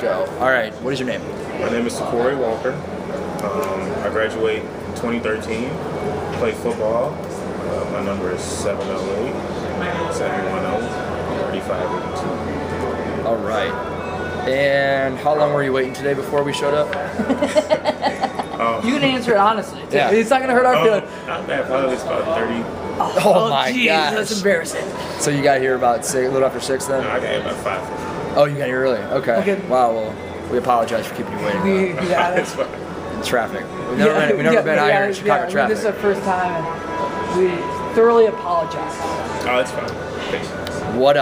Go. All right. What is your name? My name is Corey Walker. I graduated in 2013. Played football. My number is 708-710-3582. All right. And how long were you waiting today before we showed up? You can answer it honestly. Yeah. It's not gonna hurt our feelings. Not bad. Probably about 30. Oh my geez, gosh. that's embarrassing. So you got here about a little after 6 then? No, I got here about 5. Oh, you got here early. Okay. Okay. Wow. Well, we apologize for keeping you waiting. Yeah, It's fine. In traffic. We've never been out here in Chicago traffic. This is our first time, and we thoroughly apologize. Oh, it's fine. Thanks. What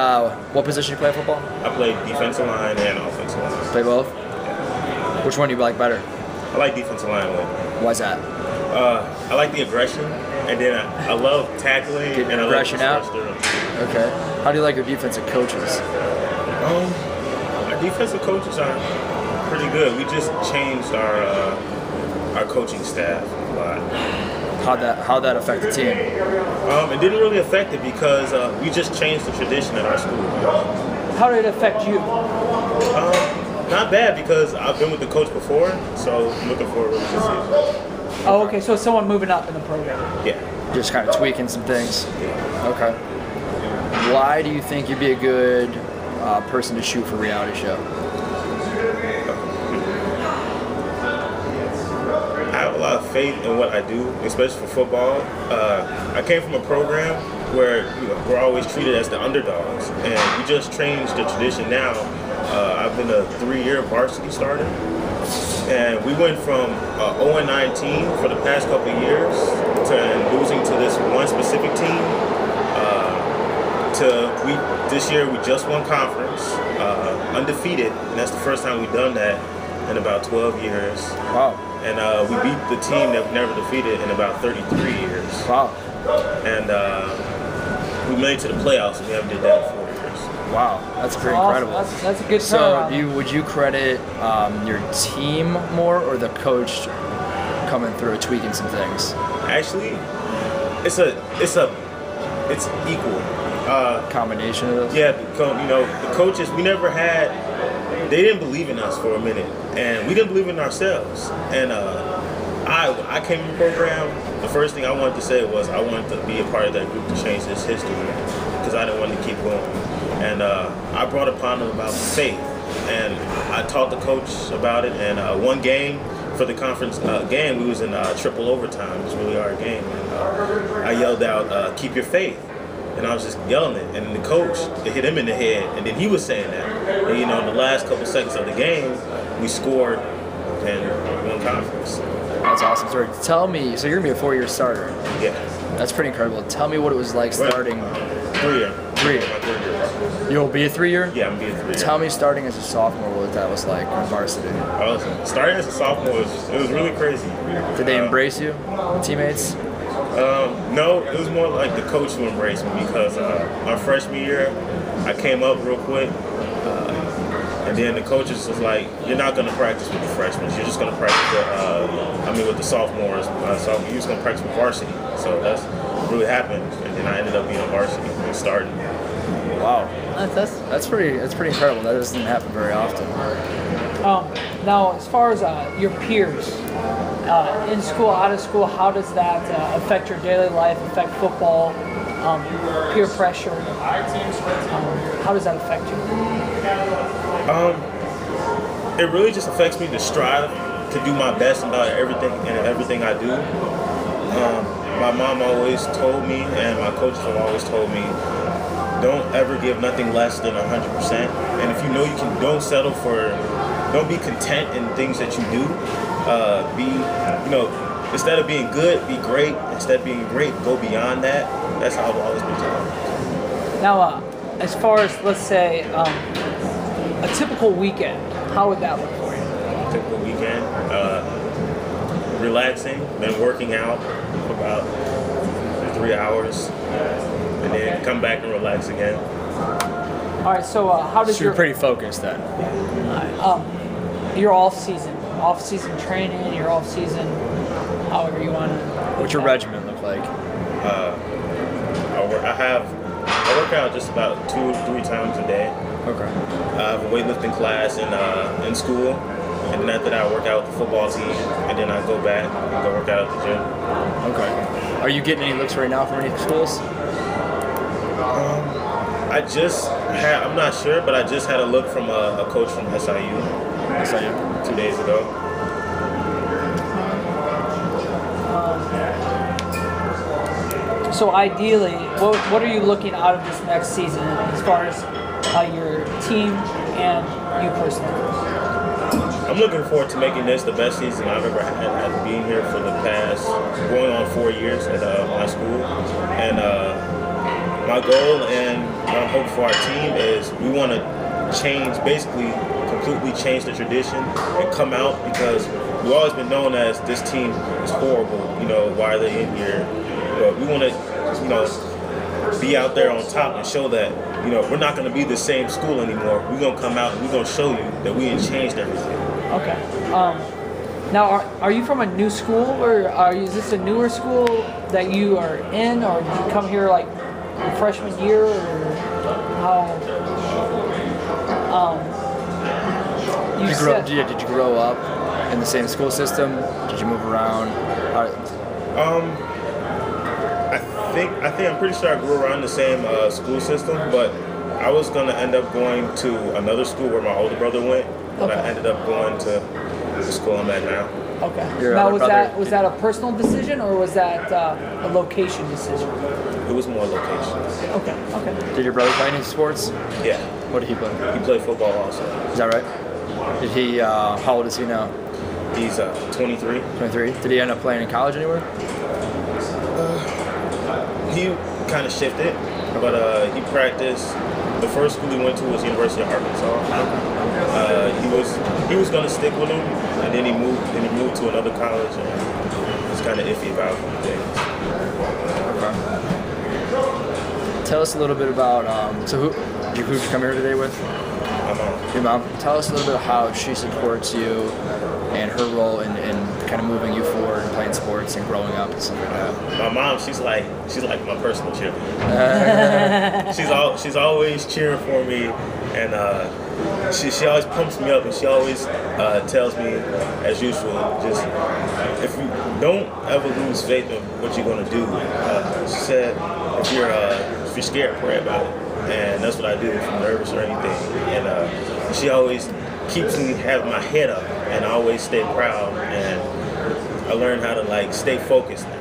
position you play in football? I played defensive line and offensive line. Play both. Which one do you like better? I like defensive line way. Why's that? I like the aggression, and then I love tackling. Getting and aggression I out? love Okay. How do you like your defensive coaches? Our defensive coaches are pretty good. We just changed our coaching staff a lot. How'd that affect the team? It didn't really affect it because we just changed the tradition at our school. How did it affect you? Not bad because I've been with the coach before, so I'm looking forward to this season. Oh, okay. So someone moving up in the program. Yeah. Just kind of tweaking some things. Yeah. Okay. Why do you think you'd be a good person to shoot for a reality show? I have a lot of faith in what I do, especially for football. I came from a program where we're always treated as the underdogs, and we just changed the tradition now. I've been a 3-year varsity starter, and we went from 0-19 for the past couple of years to losing to this one specific team. This year we just won conference, undefeated, and that's the first time we've done that in about 12 years. Wow. And we beat the team that we never defeated in about 33 years. Wow. And we made it to the playoffs, and we haven't did that in 4 years. Wow. That's pretty Awesome. incredible. That's a good So turnaround. would you credit your team more or the coach coming through tweaking some things? Actually, it's equal. Combination of those? Yeah, the coaches, they didn't believe in us for a minute, and we didn't believe in ourselves. And when I came in the program, the first thing I wanted to say was I wanted to be a part of that group to change this history, because I didn't want to keep going. And I brought upon them about faith, and I taught the coach about it. And one game for the conference game, we was in triple overtime. It was a really hard game, and I yelled out, "Keep your faith." And I was just yelling it, and the coach, it hit him in the head, and then he was saying that. And in the last couple seconds of the game, we scored and won conference. That's awesome. So tell me, so you're going to be a 4-year starter. Yeah. That's pretty incredible. Tell me what it was like starting. 3-year. 3-year. My 3 years. You'll be a 3-year? Yeah, I'm being 3-year. Tell me starting as a sophomore what that was like on varsity. Starting as a sophomore, it was really crazy. Did they embrace you, teammates? No, it was more like the coach who embraced me because my freshman year, I came up real quick, and then the coaches was like, "You're not going to practice with the freshmen. You're just going to practice with the sophomores. So you're just going to practice with varsity." So that's what really happened, and then I ended up being a varsity and starting. Wow, That's pretty incredible. That doesn't happen very often. now, as far as your peers, in school, out of school, how does that affect your daily life, affect football, peer pressure? How does that affect you? It really just affects me to strive to do my best about everything I do. My mom always told me, and my coaches have always told me, don't ever give nothing less than 100%. And if you know you can, don't be content in things that you do. Instead of being good, be great. Instead of being great, go beyond that. That's how I've always been taught. Now, as far as, let's say, a typical weekend, how would that look for you? Typical weekend, relaxing, then working out for about 3 hours, and then come back and relax again. All right, so how does So you're pretty focused then? your off-season training, your off-season, however you want to... What's your regimen look like? I work out just about 2 or 3 times a day. Okay. I have a weightlifting class in school, and then after that I work out with the football team, and then I go back and go work out at the gym. Okay. Are you getting any looks right now from any schools? I'm not sure, but I just had a look from a coach from SIU. SIU? 2 days ago. So ideally, what are you looking out of this next season as far as your team and you personally? I'm looking forward to making this the best season I've ever had after being here for the past going on 4 years at my school. And my goal and my hope for our team is we want to completely change the tradition and come out, because we've always been known as this team is horrible, why are they in here? But we want to, be out there on top and show that, we're not going to be the same school anymore. We're going to come out and we're going to show you that we have changed everything. Okay. Now, are you from a new school, or is this a newer school that you are in, or did you come here like your freshman year, or how? Did you grow up in the same school system? Did you move around? I'm pretty sure I grew around the same school system, but I was gonna end up going to another school where my older brother went, but I ended up going to the school I'm at now. Okay. Now, was that a personal decision, or was that a location decision? It was more location. Okay. Did your brother play any sports? Yeah. What did he play? He played football also. Is that right? Did he? How old is he now? He's 23. 23. Did he end up playing in college anywhere? He kind of shifted, but he practiced. The first school he went to was University of Arkansas. He was gonna stick with him, and then he moved to another college, and he's kind of iffy about things. Okay. Tell us a little bit about who'd you come here today with? My mom. Your mom. Tell us a little bit of how she supports you and her role in kind of moving you forward and playing sports and growing up and stuff like that. My mom, she's like my personal cheerleader. She's always cheering for me, and she always pumps me up, and she always tells me, as usual, just if you don't ever lose faith in what you're gonna do. She said, if you're scared, pray about it, and that's what I do if I'm nervous or anything. And she always keeps me having my head up, and I always stay proud, and I learned how to stay focused now.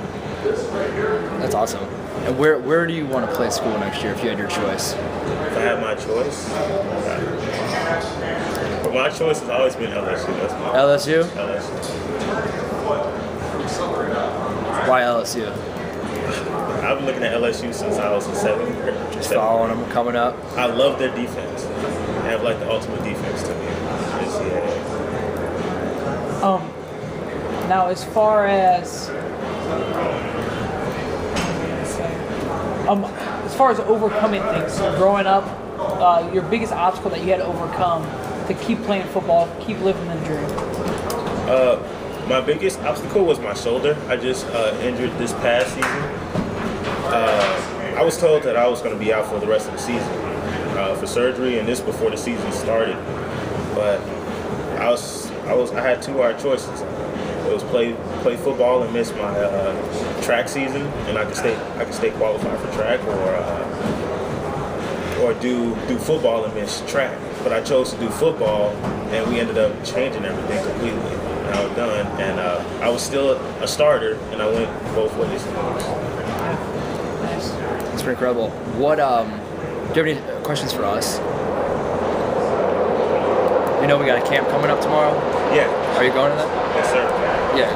That's awesome. And where do you want to play school next year if you had your choice? If I had my choice, but my choice has always been LSU. That's my LSU? LSU. Why LSU? I've been looking at LSU since I was in seventh grade. Just following them coming up. I love their defense. They have the ultimate defense to me. Now, as far as overcoming things, growing up, your biggest obstacle that you had to overcome to keep playing football, keep living the dream. My biggest obstacle was my shoulder. I just injured this past season. I was told that I was going to be out for the rest of the season for surgery, and this before the season started. But I had two hard choices. It was play football and miss my track season, and I could stay qualified for track, or do football and miss track. But I chose to do football, and we ended up changing everything completely. And I was done, and I was still a starter, and I went both ways. Nice. It's pretty incredible. What do you have any questions for us? We know we got a camp coming up tomorrow. Yeah. Are you going to that? Yes, sir. Yeah.